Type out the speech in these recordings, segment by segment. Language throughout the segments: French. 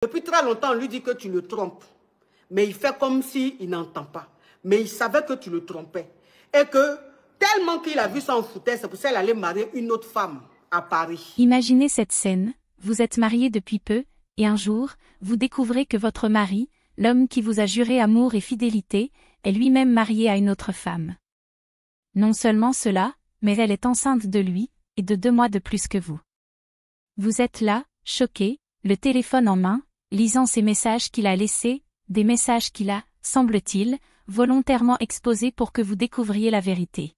Depuis très longtemps, on lui dit que tu le trompes. Mais il fait comme s'il n'entend pas. Mais il savait que tu le trompais. Et que tellement qu'il a vu ça en foutait, c'est pour ça qu'il allait marier une autre femme à Paris. Imaginez cette scène, vous êtes mariés depuis peu, et un jour, vous découvrez que votre mari, l'homme qui vous a juré amour et fidélité, est lui-même marié à une autre femme. Non seulement cela, mais elle est enceinte de lui, et de 2 mois de plus que vous. Vous êtes là, choqué, le téléphone en main, lisant ces messages qu'il a laissés, des messages qu'il a, semble-t-il, volontairement exposés pour que vous découvriez la vérité.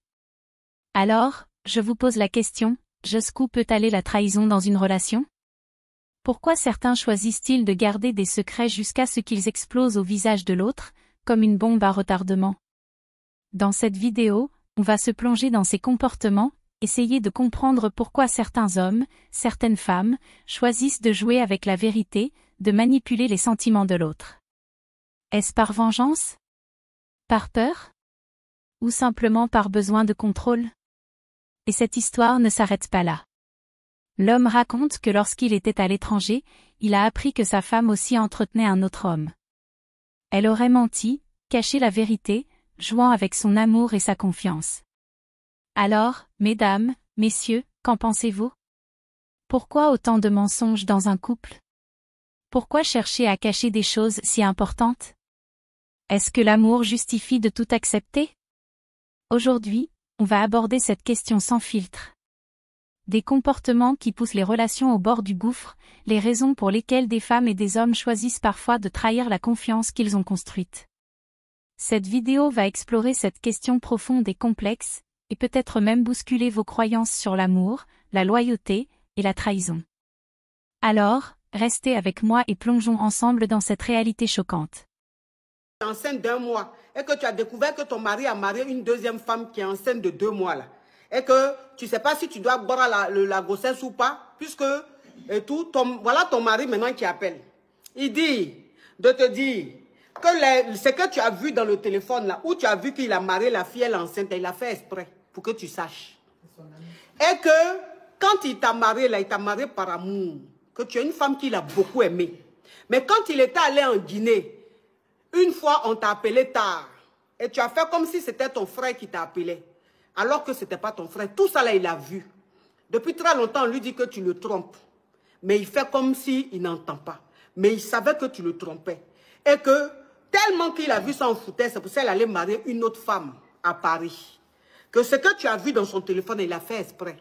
Alors, je vous pose la question, jusqu'où peut aller la trahison dans une relation? Pourquoi certains choisissent-ils de garder des secrets jusqu'à ce qu'ils explosent au visage de l'autre, comme une bombe à retardement? Dans cette vidéo, on va se plonger dans ces comportements, essayer de comprendre pourquoi certains hommes, certaines femmes, choisissent de jouer avec la vérité, de manipuler les sentiments de l'autre. Est-ce par vengeance? Par peur? Ou simplement par besoin de contrôle? Et cette histoire ne s'arrête pas là. L'homme raconte que lorsqu'il était à l'étranger, il a appris que sa femme aussi entretenait un autre homme. Elle aurait menti, caché la vérité, jouant avec son amour et sa confiance. Alors, mesdames, messieurs, qu'en pensez-vous? Pourquoi autant de mensonges dans un couple? Pourquoi chercher à cacher des choses si importantes? Est-ce que l'amour justifie de tout accepter? Aujourd'hui, on va aborder cette question sans filtre. Des comportements qui poussent les relations au bord du gouffre, les raisons pour lesquelles des femmes et des hommes choisissent parfois de trahir la confiance qu'ils ont construite. Cette vidéo va explorer cette question profonde et complexe, et peut-être même bousculer vos croyances sur l'amour, la loyauté et la trahison. Alors, restez avec moi et plongeons ensemble dans cette réalité choquante. Tu es enceinte d'1 mois et que tu as découvert que ton mari a marié une deuxième femme qui est enceinte de 2 mois là. Et que tu ne sais pas si tu dois boire la grossesse ou pas, puisque et tout, voilà ton mari maintenant qui appelle. Il dit de te dire que ce que tu as vu dans le téléphone là, où tu as vu qu'il a marié la fille, elle est enceinte, il a fait exprès pour que tu saches. Et que quand il t'a marié là, il t'a marié par amour, que tu es une femme qu'il a beaucoup aimée. Mais quand il était allé en Guinée, une fois on t'a appelé tard, et tu as fait comme si c'était ton frère qui t'a appelé. Alors que ce n'était pas ton frère. Tout ça là, il a vu. Depuis très longtemps, on lui dit que tu le trompes. Mais il fait comme s'il n'entend pas. Mais il savait que tu le trompais. Et que tellement qu'il a vu ça en foutait, c'est pour ça qu'il allait marier une autre femme à Paris. Que ce que tu as vu dans son téléphone, il a fait exprès.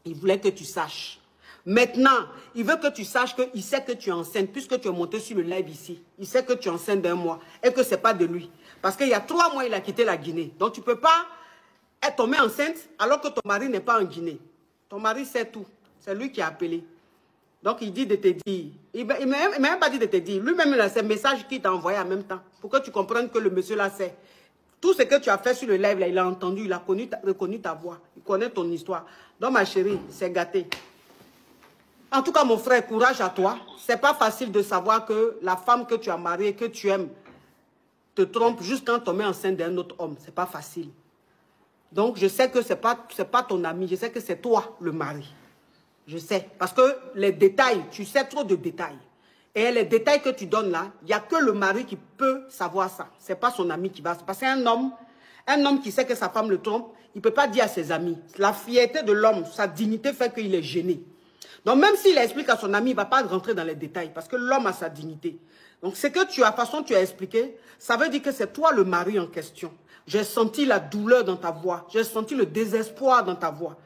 Il voulait que tu saches. Maintenant, il veut que tu saches qu'il sait que tu es enceinte, puisque tu es monté sur le live ici. Il sait que tu es enceinte d'1 mois et que ce n'est pas de lui. Parce qu'il y a 3 mois, il a quitté la Guinée. Donc tu ne peux pas être tombée enceinte alors que ton mari n'est pas en Guinée. Ton mari sait tout. C'est lui qui a appelé. Donc il dit de te dire. Il ne m'a même pas dit de te dire. Lui-même, il a ces messages qu'il t'a envoyé en même temps. Pour que tu comprennes que le monsieur là sait. Tout ce que tu as fait sur le live, là, il a entendu, il a reconnu ta voix. Il connaît ton histoire. Donc ma chérie, c'est gâté. En tout cas, mon frère, courage à toi. C'est pas facile de savoir que la femme que tu as mariée, que tu aimes, te trompe juste quand tu mets enceinte d'un autre homme. C'est pas facile. Donc, je sais que ce n'est pas ton ami. Je sais que c'est toi, le mari. Je sais. Parce que les détails, tu sais trop de détails. Et les détails que tu donnes là, il n'y a que le mari qui peut savoir ça. Ce n'est pas son ami qui va. Parce qu'un homme qui sait que sa femme le trompe, il ne peut pas dire à ses amis. La fierté de l'homme, sa dignité fait qu'il est gêné. Donc, même s'il explique à son ami, il ne va pas rentrer dans les détails. Parce que l'homme a sa dignité. Donc, ce que tu as, façon tu as expliqué, ça veut dire que c'est toi le mari en question. J'ai senti la douleur dans ta voix. J'ai senti le désespoir dans ta voix.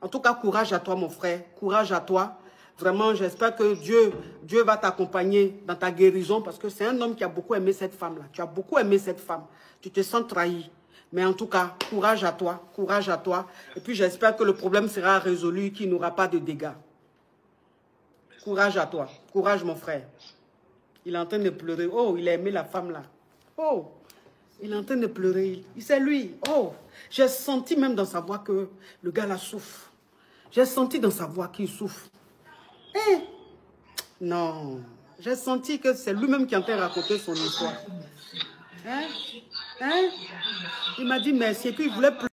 En tout cas, courage à toi, mon frère. Courage à toi. Vraiment, j'espère que Dieu va t'accompagner dans ta guérison parce que c'est un homme qui a beaucoup aimé cette femme-là. Tu as beaucoup aimé cette femme. Tu te sens trahi. Mais en tout cas, courage à toi. Courage à toi. Et puis, j'espère que le problème sera résolu, qu'il n'y aura pas de dégâts. Courage à toi. Courage, mon frère. Il est en train de pleurer. Oh, il a aimé la femme-là. Oh, il est en train de pleurer. C'est lui. Oh, j'ai senti même dans sa voix que le gars là souffre. J'ai senti dans sa voix qu'il souffre. Eh, non. J'ai senti que c'est lui-même qui est en train de raconter son histoire. Hein? Hein? Il m'a dit merci et puis il voulait pleurer.